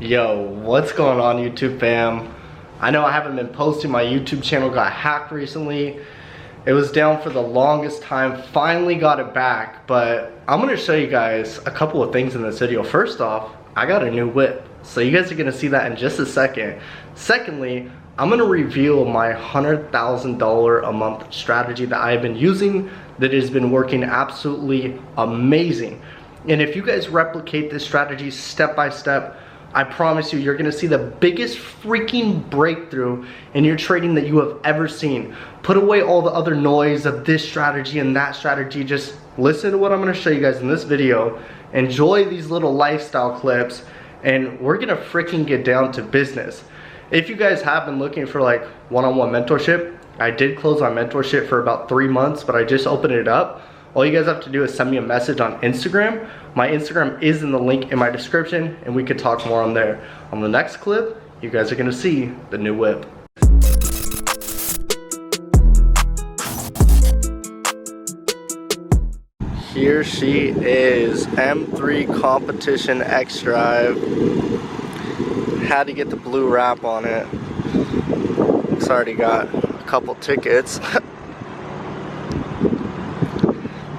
Yo, what's going on YouTube fam? I know I haven't been posting, my YouTube channel got hacked recently. It was down for the longest time, finally got it back, but I'm gonna show you guys a couple of things in this video. First off, I got a new whip, so you guys are gonna see that in just a second. Secondly, I'm gonna reveal my $100,000 a month strategy that I've been using that has been working absolutely amazing. And if you guys replicate this strategy step by step, I promise you, you're gonna see the biggest freaking breakthrough in your trading that you have ever seen. Put away all the other noise of this strategy and that strategy. Just listen to what I'm gonna show you guys in this video. Enjoy these little lifestyle clips, and we're gonna freaking get down to business. If you guys have been looking for like one-on-one mentorship, I did close my mentorship for about 3 months, but I just opened it up. All you guys have to do is send me a message on Instagram. My Instagram is in the link in my description, and we could talk more on there. On the next clip, you guys are gonna see the new whip. Here she is, M3 Competition X Drive. Had to get the blue wrap on it. It's already got a couple tickets.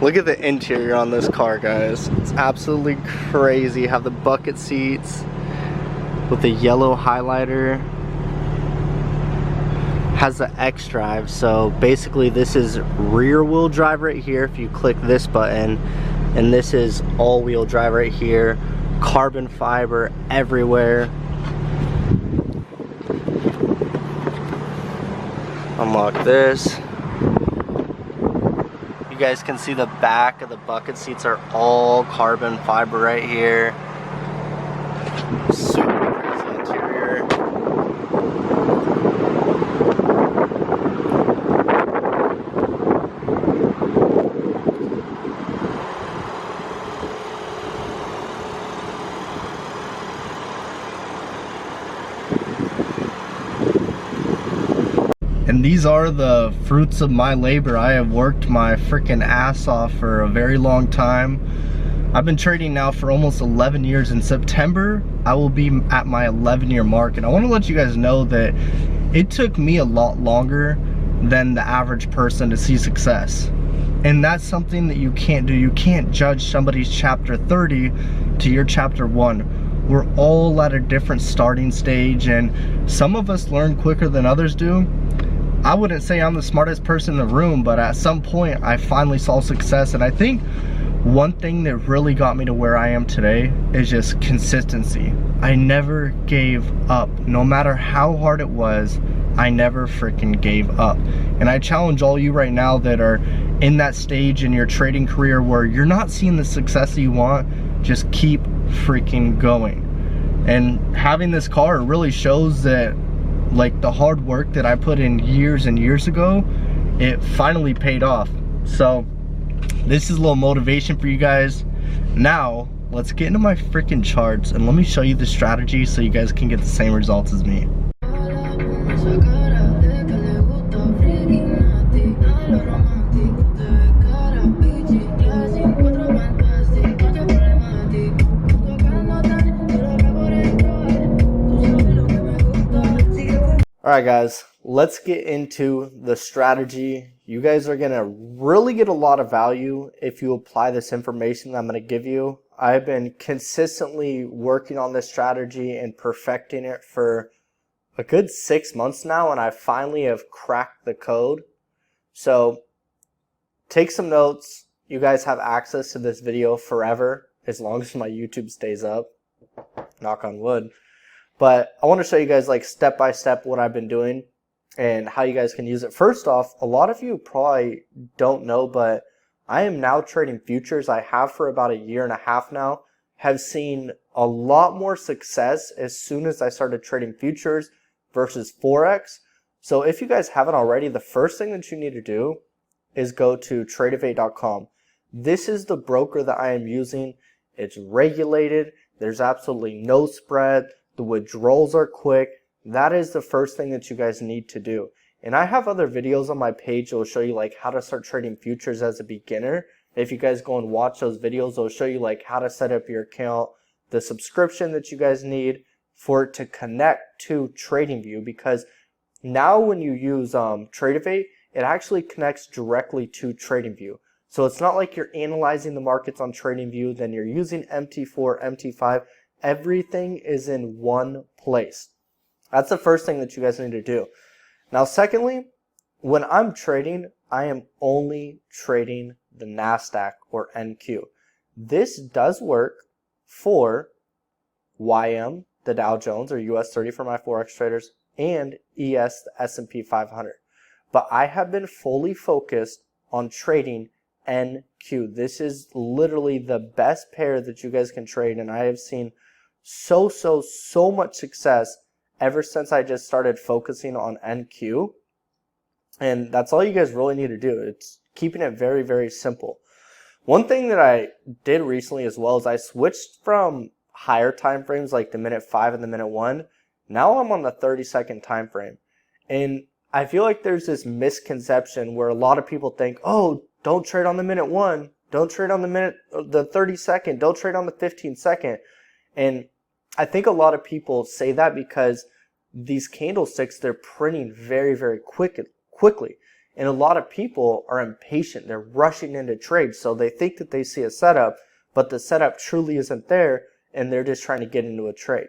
Look at the interior on this car, guys. It's absolutely crazy. Have the bucket seats with the yellow highlighter. Has the X drive, so basically this is rear wheel drive right here if you click this button, and this is all wheel drive right here. Carbon fiber everywhere. Unlock this. You guys can see the back of the bucket seats are all carbon fiber right here. Super crazy interior. And these are the fruits of my labor. I have worked my freaking ass off for a very long time. I've been trading now for almost 11 years. In September, I will be at my 11-year mark. And I want to let you guys know that it took me a lot longer than the average person to see success. And that's something that you can't do. You can't judge somebody's chapter 30 to your chapter 1. We're all at a different starting stage, and some of us learn quicker than others do. I wouldn't say I'm the smartest person in the room, but at some point I finally saw success. And I think one thing that really got me to where I am today is just consistency. I never gave up. No matter how hard it was, I never freaking gave up. And I challenge all you right now that are in that stage in your trading career where you're not seeing the success that you want, just keep freaking going. And having this car really shows that, like, the hard work that I put in years and years ago, it finally paid off. So this is a little motivation for you guys. Now let's get into my freaking charts and let me show you the strategy so you guys can get the same results as me. Alright guys, let's get into the strategy. You guys are going to really get a lot of value if you apply this information that I'm going to give you. I've been consistently working on this strategy and perfecting it for a good 6 months now, and I finally have cracked the code. So take some notes. You guys have access to this video forever as long as my YouTube stays up. Knock on wood. But I want to show you guys, like, step by step what I've been doing and how you guys can use it. First off, a lot of you probably don't know, but I am now trading futures. I have for about 1.5 years now. Have seen a lot more success as soon as I started trading futures versus forex. So if you guys haven't already, the first thing that you need to do is go to tradeovate.com. This is the broker that I am using. It's regulated. There's absolutely no spread. The withdrawals are quick. That is the first thing that you guys need to do. And I have other videos on my page that will show you like how to start trading futures as a beginner. If you guys go and watch those videos, they'll show you like how to set up your account, the subscription that you guys need for it to connect to TradingView, because now when you use Tradevate, it actually connects directly to TradingView. So it's not like you're analyzing the markets on TradingView, then you're using MT4, MT5. Everything is in one place. That's the first thing that you guys need to do. Now, secondly, when I'm trading, I am only trading the NASDAQ or NQ. This does work for YM, the Dow Jones or US 30 for my forex traders, and ES, the S&P 500. But I have been fully focused on trading NQ. This is literally the best pair that you guys can trade, and I have seen so much success ever since I just started focusing on NQ. And that's all you guys really need to do. It's keeping it very simple. One thing that I did recently as well is I switched from higher time frames like the minute 5 and the minute 1. Now I'm on the 30-second time frame. And I feel like there's this misconception where a lot of people think, oh, don't trade on the minute 1, don't trade on the 30-second, don't trade on the 15-second. And I think a lot of people say that because these candlesticks, they're printing very quickly. And a lot of people are impatient. They're rushing into trades. So they think that they see a setup, but the setup truly isn't there, and they're just trying to get into a trade.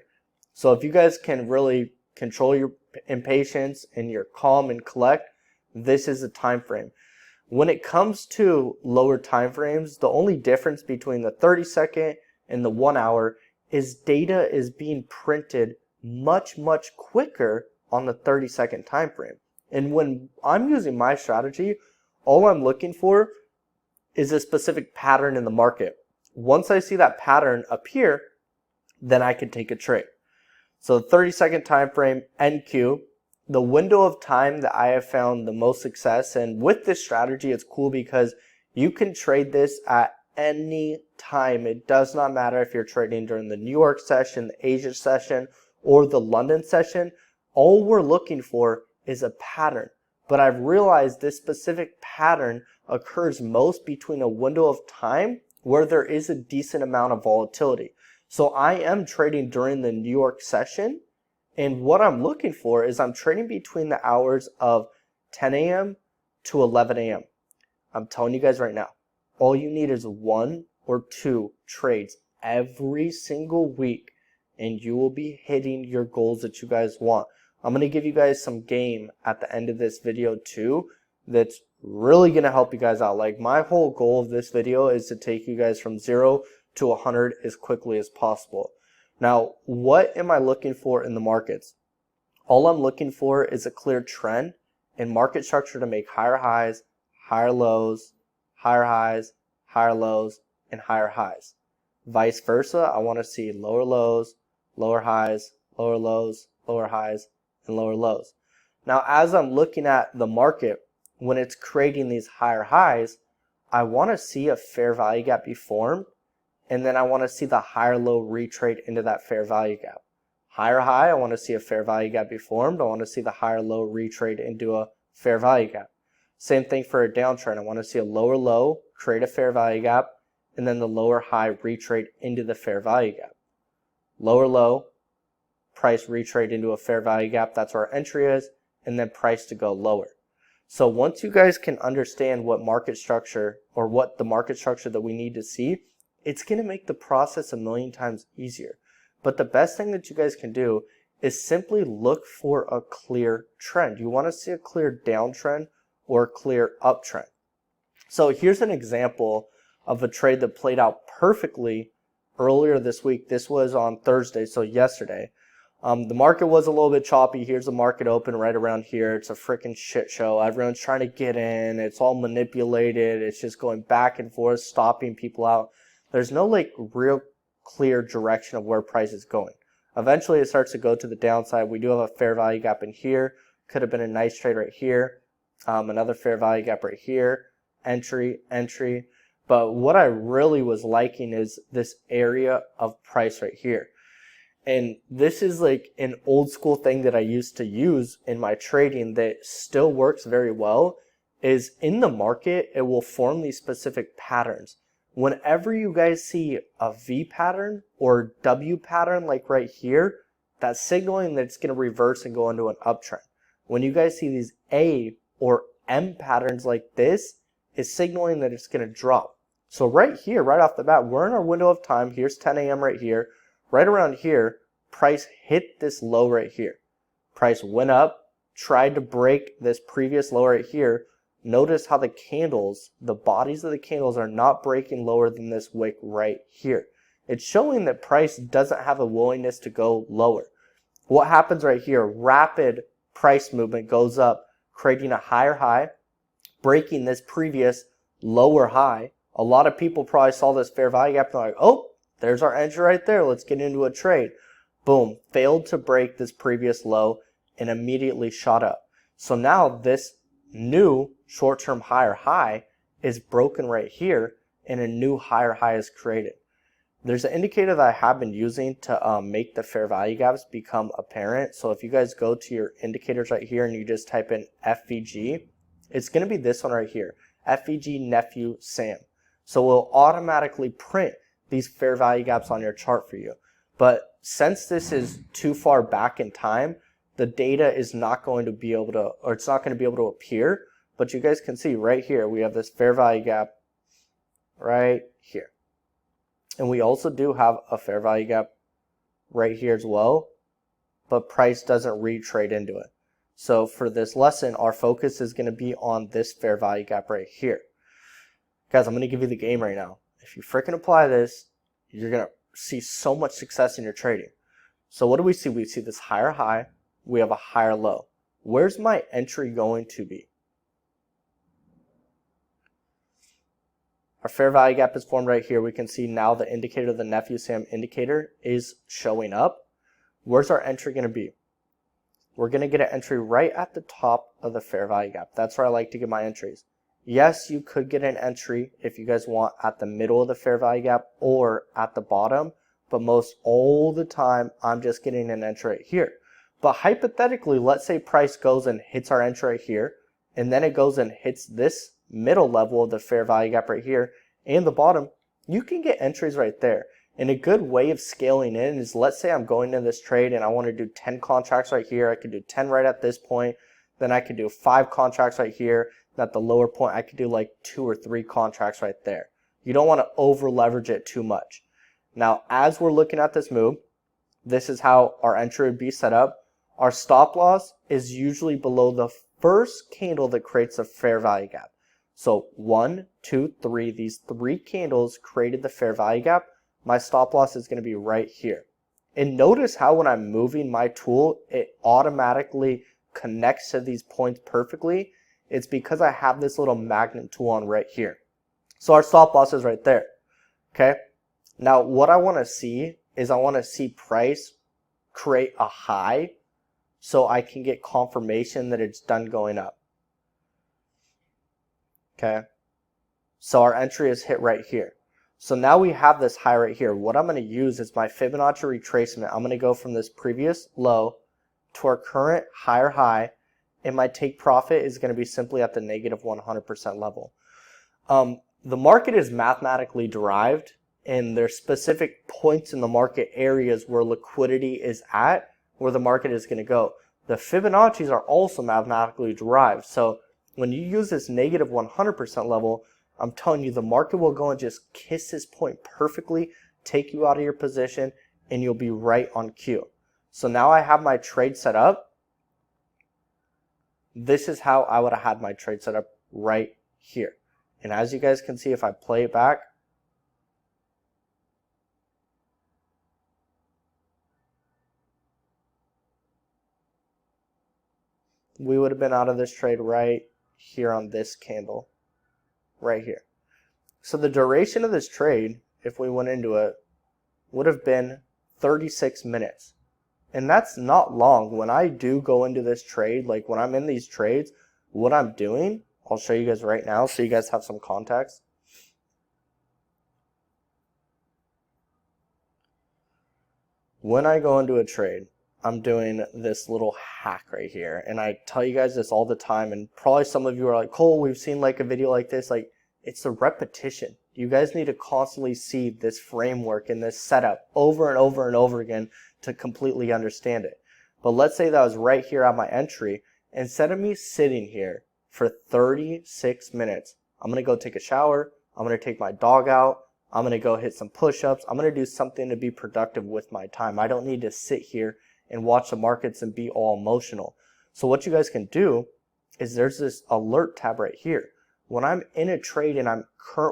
So if you guys can really control your impatience and you're calm and collect, this is the time frame. When it comes to lower time frames, the only difference between the 30-second and the 1 hour is data is being printed much quicker on the 30-second time frame. And when I'm using my strategy, all I'm looking for is a specific pattern in the market. Once I see that pattern appear, then I can take a trade. So 30-second time frame, NQ, the window of time that I have found the most success, and with this strategy, it's cool because you can trade this at any time. It does not matter if you're trading during the New York session, the Asia session, or the London session. All we're looking for is a pattern. But I've realized this specific pattern occurs most between a window of time where there is a decent amount of volatility. So I am trading during the New York session, and what I'm looking for is I'm trading between the hours of 10 a.m. to 11 a.m. I'm telling you guys right now, all you need is 1 or 2 trades every single week, and you will be hitting your goals that you guys want. I'm going to give you guys some game at the end of this video too that's really going to help you guys out. Like, my whole goal of this video is to take you guys from 0 to 100 as quickly as possible. Now, what am I looking for in the markets? All I'm looking for is a clear trend and market structure to make higher highs, higher lows, higher highs, higher lows, and higher highs. Vice versa, I want to see lower lows, lower highs, lower lows, lower highs, and lower lows. Now, as I'm looking at the market, when it's creating these higher highs, I want to see a fair value gap be formed, and then I want to see the higher low retrade into that fair value gap. Higher high, I want to see a fair value gap be formed. I want to see the higher low retrade into a fair value gap. Same thing for a downtrend. I want to see a lower low, create a fair value gap, and then the lower high retrade into the fair value gap. Lower low, price retrade into a fair value gap, that's where our entry is, and then price to go lower. So once you guys can understand what market structure, or what the market structure that we need to see, it's going to make the process a million times easier. But the best thing that you guys can do is simply look for a clear trend. You want to see a clear downtrend or a clear uptrend. So here's an example of a trade that played out perfectly earlier this week. This was on Thursday, so yesterday. The market was a little bit choppy. Here's the market open right around here. It's a freaking shit show. Everyone's trying to get in. It's all manipulated. It's just going back and forth, stopping people out. There's no like real clear direction of where price is going. Eventually it starts to go to the downside. We do have a fair value gap in here. Could have been a nice trade right here. Another fair value gap right here. Entry, entry. But what I really was liking is this area of price right here. And this is like an old school thing that I used to use in my trading that still works very well, is in the market, it will form these specific patterns. Whenever you guys see a V pattern or W pattern like right here, That's signaling that it's going to reverse and go into an uptrend. When you guys see these A or M patterns like this, it's signaling that it's going to drop. So right here, right off the bat, we're in our window of time. Here's 10 a.m. right here. Right around here, price hit this low right here. Price went up, tried to break this previous low right here. Notice how the candles, the bodies of the candles are not breaking lower than this wick right here. It's showing that price doesn't have a willingness to go lower. What happens right here? Rapid price movement goes up, creating a higher high, breaking this previous lower high. A lot of people probably saw this fair value gap and they're like, oh, there's our entry right there. Let's get into a trade. Boom, failed to break this previous low and immediately shot up. So now this new short-term higher high is broken right here and a new higher high is created. There's an indicator that I have been using to make the fair value gaps become apparent. So if you guys go to your indicators right here and you just type in FVG, it's going to be this one right here, FVG Nephew Sam. So we'll automatically print these fair value gaps on your chart for you. But since this is too far back in time, the data is not going to be able to, or it's not going to be able to appear. But you guys can see right here, we have this fair value gap right here. And we also do have a fair value gap right here as well, but price doesn't retrade into it. So for this lesson, our focus is going to be on this fair value gap right here. Guys, I'm going to give you the game right now. If you freaking apply this, you're going to see so much success in your trading. So what do we see? We see this higher high. We have a higher low. Where's my entry going to be? Our fair value gap is formed right here. We can see now the indicator, the Nephew Sam indicator, is showing up. Where's our entry going to be? We're going to get an entry right at the top of the fair value gap. That's where I like to get my entries. Yes, you could get an entry if you guys want at the middle of the fair value gap or at the bottom, but most all the time I'm just getting an entry right here. But hypothetically, let's say price goes and hits our entry right here, and then it goes and hits this middle level of the fair value gap right here and the bottom, you can get entries right there. And a good way of scaling in is, let's say I'm going into this trade and I want to do 10 contracts right here. I could do 10 right at this point. Then I could do 5 contracts right here. And at the lower point, I could do like 2 or 3 contracts right there. You don't want to over leverage it too much. Now, as we're looking at this move, this is how our entry would be set up. Our stop loss is usually below the first candle that creates a fair value gap. So 1, 2, 3, these 3 candles created the fair value gap. My stop loss is going to be right here. And notice how when I'm moving my tool, it automatically connects to these points perfectly. It's because I have this little magnet tool on right here. So our stop loss is right there. Okay. Now what I want to see is I want to see price create a high so I can get confirmation that it's done going up. Okay. So our entry is hit right here. So now we have this high right here. What I'm going to use is my Fibonacci retracement. I'm going to go from this previous low to our current higher high, and my take profit is going to be simply at the negative 100% level. The market is mathematically derived, and there's specific points in the market areas where liquidity is at, where the market is going to go. The Fibonacci's are also mathematically derived. So when you use this negative 100% level, I'm telling you, the market will go and just kiss this point perfectly, take you out of your position, and you'll be right on cue. So now I have my trade set up. This is how I would have had my trade set up right here. And as you guys can see, if I play it back, we would have been out of this trade right here on this candle. Right here. So the duration of this trade, if we went into it, would have been 36 minutes. And that's not long. When I do go into this trade, like when I'm in these trades, what I'm doing, I'll show you guys right now so you guys have some context. When I go into a trade, I'm doing this little hack right here. And I tell you guys this all the time. And probably some of you are like, Cole, we've seen like a video like this. Like, it's the repetition. You guys need to constantly see this framework and this setup over and over and over again to completely understand it. But let's say that I was right here at my entry. Instead of me sitting here for 36 minutes, I'm going to go take a shower. I'm going to take my dog out. I'm going to go hit some push-ups. I'm going to do something to be productive with my time. I don't need to sit here and watch the markets and be all emotional. So what you guys can do is there's this alert tab right here. When I'm in a trade and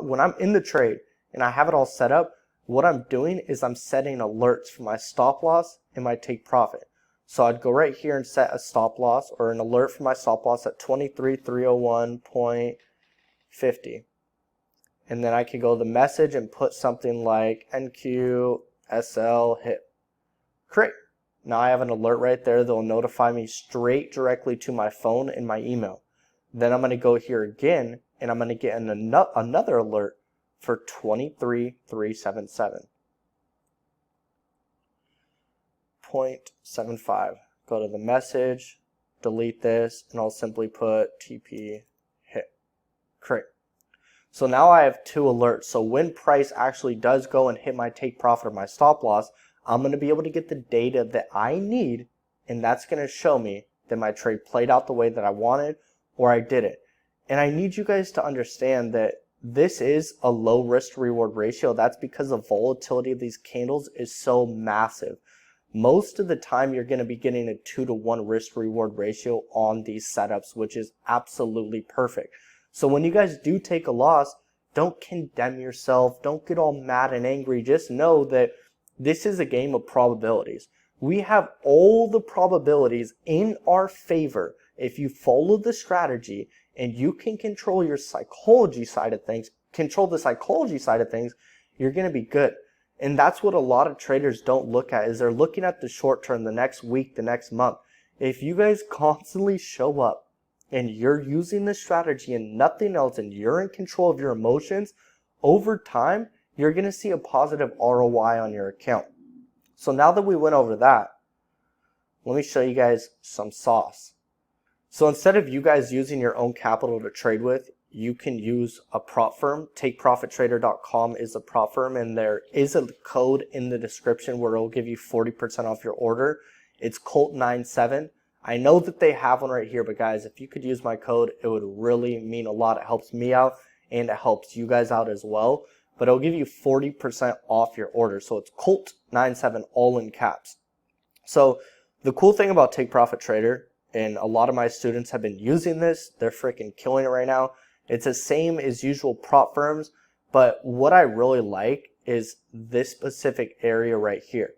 when I'm in the trade and I have it all set up, what I'm doing is I'm setting alerts for my stop loss and my take profit. So I'd go right here and set a stop loss or an alert for my stop loss at 23,301.50. And then I can go to the message and put something like NQ SL hit. Great. Now I have an alert right there that will notify me straight directly to my phone and my email. Then I'm going to go here again and I'm going to get another alert for 23,377.75. Go to the message, delete this, and I'll simply put TP hit. Great. So now I have two alerts. So when price actually does go and hit my take profit or my stop loss, I'm going to be able to get the data that I need, and that's going to show me that my trade played out the way that I wanted or I didn't. And I need you guys to understand that this is a low risk to reward ratio. That's because the volatility of these candles is so massive. Most of the time you're going to be getting a 2-to-1 risk to reward ratio on these setups, which is absolutely perfect. So when you guys do take a loss, don't condemn yourself. Don't get all mad and angry. Just know that this is a game of probabilities. We have all the probabilities in our favor if you follow the strategy and you can control your psychology side of things, you're going to be good. And that's what a lot of traders don't look at, is they're looking at the short term, the next week, the next month. If you guys constantly show up and you're using the strategy and nothing else and you're in control of your emotions, over time, you're going to see a positive ROI on your account. So now that we went over that, let me show you guys some sauce. So instead of you guys using your own capital to trade with, you can use a prop firm. TakeProfitTrader.com is a prop firm, and there is a code in the description where it will give you 40% off your order. It's Colt97. I know that they have one right here, but guys, if you could use my code, it would really mean a lot. It helps me out and it helps you guys out as well. But it'll give you 40% off your order. So it's Colt97, all in caps. So the cool thing about Take Profit Trader, and a lot of my students have been using this, they're freaking killing it right now. It's the same as usual prop firms, but what I really like is this specific area right here.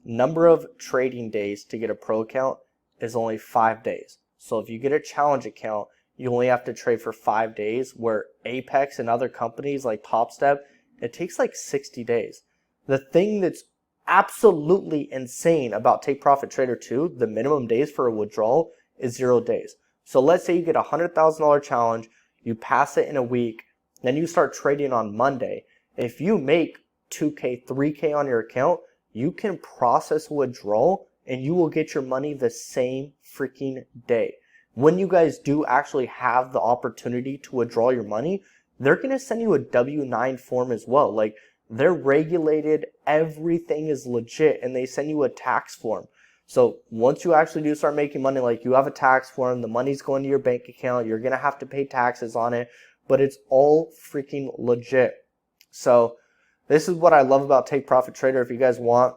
Number of trading days to get a pro account is only 5 days. So if you get a challenge account, you only have to trade for 5 days, where Apex and other companies like Top Step, it takes like 60 days. The thing that's absolutely insane about Take Profit Trader 2, the minimum days for a withdrawal is 0 days. So let's say you get a $100,000 challenge, you pass it in a week, then you start trading on Monday. If you make 2K, 3K on your account, you can process a withdrawal and you will get your money the same freaking day. When you guys do actually have the opportunity to withdraw your money, they're going to send you a W-9 form as well. Like, they're regulated, everything is legit, and they send you a tax form. So once you actually do start making money, like, you have a tax form, the money's going to your bank account, you're going to have to pay taxes on it, but it's all freaking legit. So this is what I love about Take Profit Trader. If you guys want,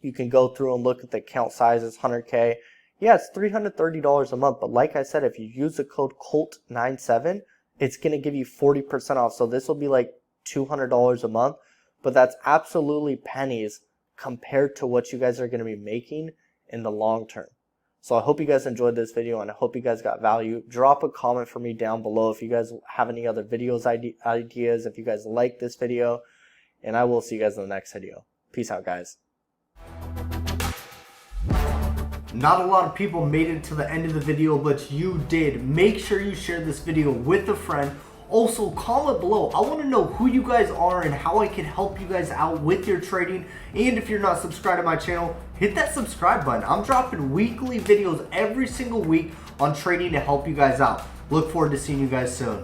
you can go through and look at the account sizes, 100K. Yeah, it's $330 a month, but like I said, if you use the code COLT97, it's going to give you 40% off. So this will be like $200 a month, but that's absolutely pennies compared to what you guys are going to be making in the long term. So I hope you guys enjoyed this video, and I hope you guys got value. Drop a comment for me down below if you guys have any other videos ideas, if you guys like this video, and I will see you guys in the next video. Peace out, guys. Not a lot of people made it to the end of the video, but you did. Make sure you share this video with a friend. Also, comment below. I want to know who you guys are and how I can help you guys out with your trading. And if you're not subscribed to my channel, hit that subscribe button. I'm dropping weekly videos every single week on trading to help you guys out. Look forward to seeing you guys soon.